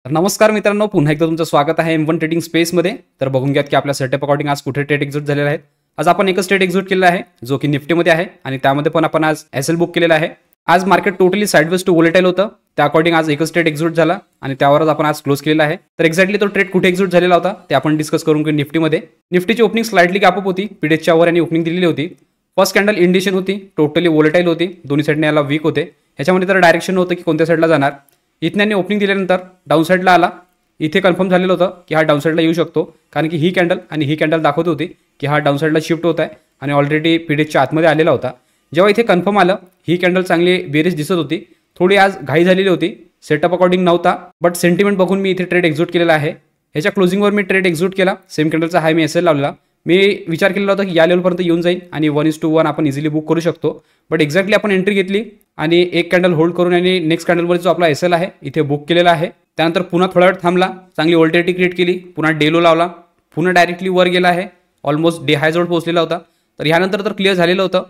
तर नमस्कार मित्रांनो, पुन्हा एकदा तुमचं स्वागत आहे M1 ट्रेडिंग स्पेसमध्ये. तर बघून घ्यात की आपल्या सेटअप अकॉर्डिंग आज कुठे ट्रेड एक्झिट झालेला आहे. आज आपण एकच ट्रेड एक्झिट केलेला आहे जो की निफ्टीमध्ये आहे आणि त्यामध्ये पण आपण आज एसएल बुक केलेला आहे. आज मार्केट टोटली साइडवेज टू वोलेटाईल होतं, त्या अकॉर्डिंग आज एकच ट्रेड एक्झिट झाला आणि त्यावरच आपण आज क्लोज केलेला आहे. तर एक्झॅक्टली तो ट्रेड कुठे एक्झिट झालेला होता ते आपण डिस्कस करून घेऊ. निफ्टीची ओपनिंग स्लाइटली गॅप अप होती, पीडीएचच्या वर आणि ओपनिंग दिलेली होती. फर्स्ट कॅन्डल इंडिशन होती, टोटली वोलेटाईल होती, दोन्ही साईडने याला वीक होते. ह्याच्यामध्ये तर डायरेक्शन होतं की कोणत्या साईडला जाणार. इथने ओपनिंग दिल्यानंतर डाऊन साईडला आला. इथे कन्फर्म झालेलं होतं की हा डाऊन साईडला येऊ शकतो, कारण की ही कॅन्डल आणि ही कॅन्डल दाखवत होती की हा डाऊन साईडला शिफ्ट होत आहे आणि ऑलरेडी पीडीएचच्या आतमध्ये आलेला होता. जेव्हा इथे कन्फर्म आलं, ही कॅन्डल चांगली बेरीज दिसत होती. थोडी आज घाई झालेली होती, सेटअप अकॉर्डिंग नव्हता, बट सेंटिमेंट बघून मी इथे ट्रेड एक्झिट केलेला आहे. ह्याच्या क्लोजिंगवर मी ट्रेड एक्झिट केला. सेम कॅन्डलचा हाय मी एसएल लावलेला. मी विचार केलेला होता की या लेवलपर्यंत येऊन जाईल आणि 1:1 आपण इझिली बुक करू शकतो. बट एक्झॅक्टली आपण एंट्री घेतली आणि एक कॅन्डल होल्ड करून आणि नेक्स्ट कॅन्डलवर जो आपला एसएल आहे इथे बुक केलेला आहे. त्यानंतर पुन्हा थोडा वेळ थांबला, चांगली वोल्टिलिटी क्रिएट केली, पुन्हा डेलो लावला, पुन्हा डायरेक्टली वर गेला आहे, ऑलमोस्ट डे हाय जवळ पोहोचलेला होता. तर ह्यानंतर तर क्लिअर झालेलं होतं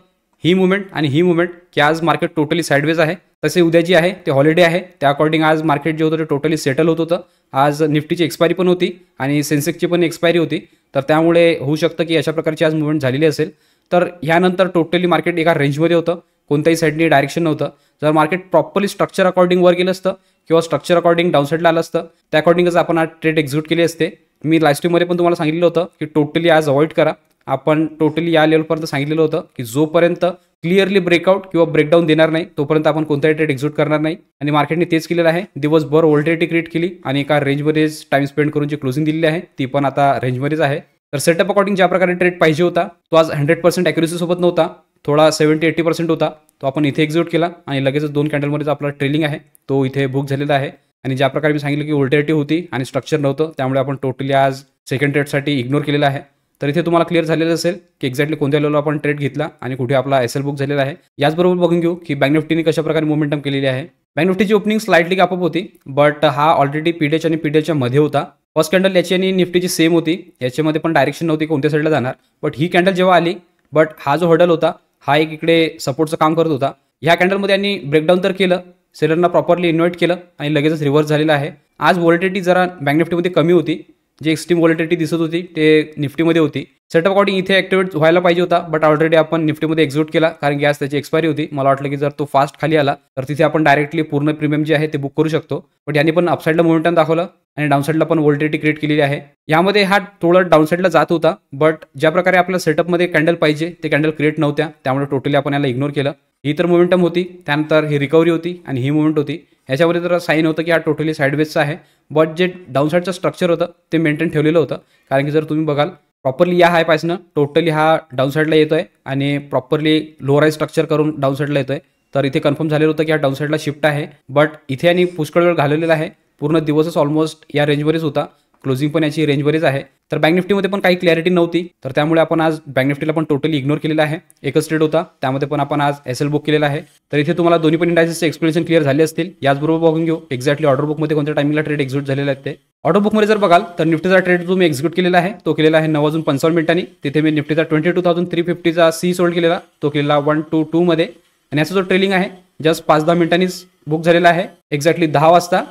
ही मुवमेंट आणि ही मुवमेंट की आज मार्केट टोटली साइडवेज आहे. तसे उद्या जी आहे ते हॉलिडे आहे, त्या अकॉर्डिंग आज मार्केट जे होतं ते टोटली सेटल होत होतं. आज निफ्टीची एक्सपायरी पण होती आणि सेन्सेक्सची पण एक्सपायरी होती, तर त्यामुळे होऊ शकतं की अशा प्रकारची आज मुवमेंट झालेली असेल. तर ह्यानंतर टोटली मार्केट एका रेंजमध्ये होतं, कोणत्याही साईडनी डायरेक्शन नव्हतं. जर मार्केट प्रॉपरली स्ट्रक्चर अकॉर्डिंग वर गेलं असतं किंवा स्ट्रक्चर अकॉर्डिंग डाऊन साईडला आलं असतं, त्या अकॉर्डिंगच आपण आज ट्रेड एक्झिक्यूट केली असते. मी लास्ट टाईममध्ये पण तुम्हाला सांगितलं होतं की टोटली आज अवॉइड करा. आपण टोटली या लेवलपर्यंत सांगितलेलं होतं की जोपर्यंत क्लिअरली ब्रेकआउट किंवा ब्रेकडाऊन देणार नाही तोपर्यंत आपण कोणताही ट्रेड एक्झिक्यूट करणार नाही. आणि मार्केटने तेच केलेलं आहे. दिवसभर वोल्टिलिटी क्रिएट केली आणि एका रेंजमध्येच टाइम स्पेंड करून जी क्लोजिंग दिलेली आहे ती पण आता रेंजमध्येच आहे. तर सेटअप अकॉर्डिंग ज्या प्रकारे ट्रेड पाहिजे होता तो आज 100% ॲक्युरेसी सोबत नव्हता, थोडा 70-80% होता. तो आपण इथे एक्झिक्यूट केला आणि लगेचच 2 कॅन्डलमध्ये आपला ट्रेलिंग आहे तो इथे बुक झालेला आहे. आणि ज्या प्रकारे मी सांगितलं की वोल्टिलिटी होती आणि स्ट्रक्चर नव्हतं, त्यामुळे आपण टोटली आज सेकंड ट्रेडसाठी इग्नोर केलेला आहे. तर इथे तुम्हाला क्लिअर झालेलं असेल की एक्झॅक्टली कोणत्या लेवलला आपण ट्रेड घेतला आणि कुठे आपला एसएल बुक झालेला आहे. याचबरोबर बघून घेऊ की बँक निफ्टीने कशा प्रकारे मोमेंटम केलेली आहे. बँक निफ्टीची ओपनिंग स्लाइटली गॅप अप होती, बट हा ऑलरेडी पीडीएच आणि पीडीएचच्या मध्ये होता. फर्स्ट कॅन्डल याची आणि निफ्टीची सेम होती, याच्यामध्ये पण डायरेक्शन नव्हती कोणत्या साईडला जाणार. बट ही कॅन्डल जेव्हा आली, बट हा जो हर्डल होता हा एक इकडे सपोर्टचं काम करत होता. ह्या कॅन्डलमध्ये यांनी ब्रेकडाऊन तर केलं, सेलरना प्रॉपरली इन्व्हाइट केलं आणि लगेचच रिव्हर्स झालेला आहे. आज वोल्टिलिटी जरा बँक निफ्टीमध्ये कमी होती, जी एक्स्ट्रीम वोल्टिलिटी दिसत होती ते निफ्टीमध्ये होती. सेटअप अकॉर्डिंग इथे ॲक्टिवेट व्हायला पाहिजे होता, बट ऑलरेडी आपण निफ्टीमध्ये एक्झिक्यूट केला, कारण की आज त्याची एक्सपायरी होती. मला वाटलं की जर तो फास्ट खाली आला तर तिथे आपण डायरेक्टली पूर्ण प्रीमियम जे आहे ते बुक करू शकतो. बट यांनी पण अपसाईडला मोमेंटम दाखवलं आणि डाऊनसाईडला पण वोल्टिलिटी क्रिएट केलेली आहे. यामध्ये हा थोडं डाऊनसाईडला जात होता, बट ज्या प्रकारे आपल्या सेटअपमध्ये कॅन्डल पाहिजे ते कॅन्डल क्रिएट नव्हत्या, त्यामुळे टोटली आपण याला इग्नोर केलं. ही तर मोमेंटम होती, त्यानंतर ही रिकव्हरी होती आणि ही मुवमेंट होती. ह्याच्यामध्ये तर साईन होतं की हा टोटली साईडवेजचा आहे, बट जे डाऊनसाईडचं स्ट्रक्चर होतं ते मेंटेन ठेवलेलं होतं. कारण की जर तुम्ही बघाल प्रॉपरली या हाय पासून टोटली हा डाऊन साईडला येतोय आणि प्रॉपरली लो राईज स्ट्रक्चर करून डाऊन साईडला येतोय. तर इथे कन्फर्म झालेलं होतं की हा डाऊन साईडला शिफ्ट आहे, बट इथे आणि पुष्कळ वेळ घालवलेला आहे. पूर्ण दिवसच ऑलमोस्ट या रेंजवरच होता, क्लोजिंग पण याची रेंजवरच आहे. तर बँक निफ्टीमध्ये पण काही क्लॅरिटी नव्हती, तर त्यामुळे आपण आज बँक निफ्टीला पण टोटली इग्नोर केलेला आहे. एकच ट्रेड होता, त्यामध्ये पण आपण आज एसएल बुक केलेला आहे. तर इथे तुम्हाला दोन्ही पण इंडायसेसचे एक्सप्लेनेशन क्लिअर झाले असतील. याचबरोबर बघून घेऊ एक्झॅक्टली ऑर्डर बुकमध्ये कोणत्या टाइमिंगला ट्रेड एक्झिक्यूट झालेला आहे ते. ऑर्डर बुकमध्ये जर बघाल तर निफ्टीचा ट्रेड जो मी एक्झिक्यूट केलेला आहे तो केलेला आहे 9:55. तिथे मी निफ्टीचा 22,350चा सी सोल्ड केलेला, तो केलेला 1-2 मध्ये. आणि याचा जो ट्रेलिंग आहे जस्ट 5-10 मिनिटांनीच बुक झालेला आहे. एक्झॅक्टली 10 वाजता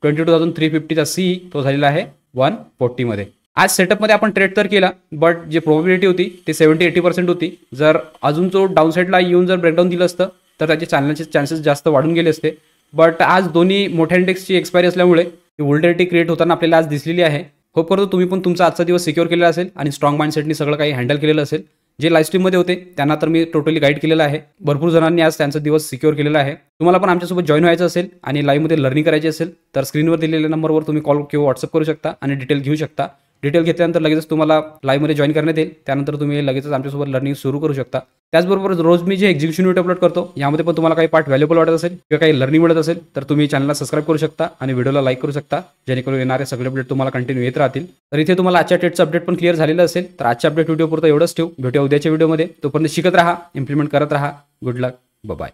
22,350चा सी तो झालेला आहे 140 मध्ये. आज सेटअपमध्ये आपण ट्रेड तर केला, बट जी प्रोबॅबिलिटी होती ते 70-80% होती. जर अजून जो डाऊन साईडला येऊन जर ब्रेकडाऊन दिलं असतं तर त्याचे चालण्याचे चान्सेस जास्त वाढून गेले असते. बट आज दोन्ही मोठ्या इंडेक्सची एक्सपायरी असल्यामुळे ही वोल्टिलिटी क्रिएट होताना आपल्याला आज दिसलेली आहे. होप करतो तुम्ही पण तुमचा आजचा दिवस सिक्युअर केलेला असेल आणि स्ट्रॉंग माइंडसेटनी सगळं काही हँडल केलेलं असेल. जे लाईव्ह स्ट्रीममध्ये होते त्यांना तर मी टोटली गाईड केलेलं आहे. भरपूर जणांनी आज त्यांचा दिवस सिक्युअर केलेला आहे. तुम्हाला पण आमच्यासोबत जॉईन व्हायचं असेल आणि लाईव्हमध्ये लर्निंग करायची असेल तर स्क्रीनवर दिलेल्या नंबरवर तुम्ही कॉल किंवा व्हॉट्सअप करू शकता आणि डिटेल घेऊ शकता. डिटेल घेतल्यानंतर लगेचच तुम्हाला लाईव्हमध्ये जॉईन करण्यात येईल. त्यानंतर तुम्ही लगेचच आमच्यासोबत लर्निंग सुरू करू शकता. त्याचबरोबर रोज मी जे एक्झिक्युशन व्हिडिओ अपलोड करतो यामध्ये पण तुम्हाला काही पार्ट व्हॅल्युबल वाटत असेल किंवा काही लर्निंग मिळत असेल तर तुम्ही चॅनलला सबस्क्राईब करू शकता आणि व्हिडिओला लाईक करू शकता, जेणेकरून येणारे सगळे अपडेट तुम्हाला कंटिन्यू येत राहतील. तर इथे तुम्हाला आजच्या ट्रेडचं अपडेट पण क्लिअर झालेलं असेल. तर आजच्या अपडेट व्हिडिओ पुरतं एवढंच ठेवू. भेटूया उद्याच्या व्हिडिओमध्ये. तोपर्यंत शिकत राहा, इम्प्लिमेंट करत राहा. गुड लक, बाय.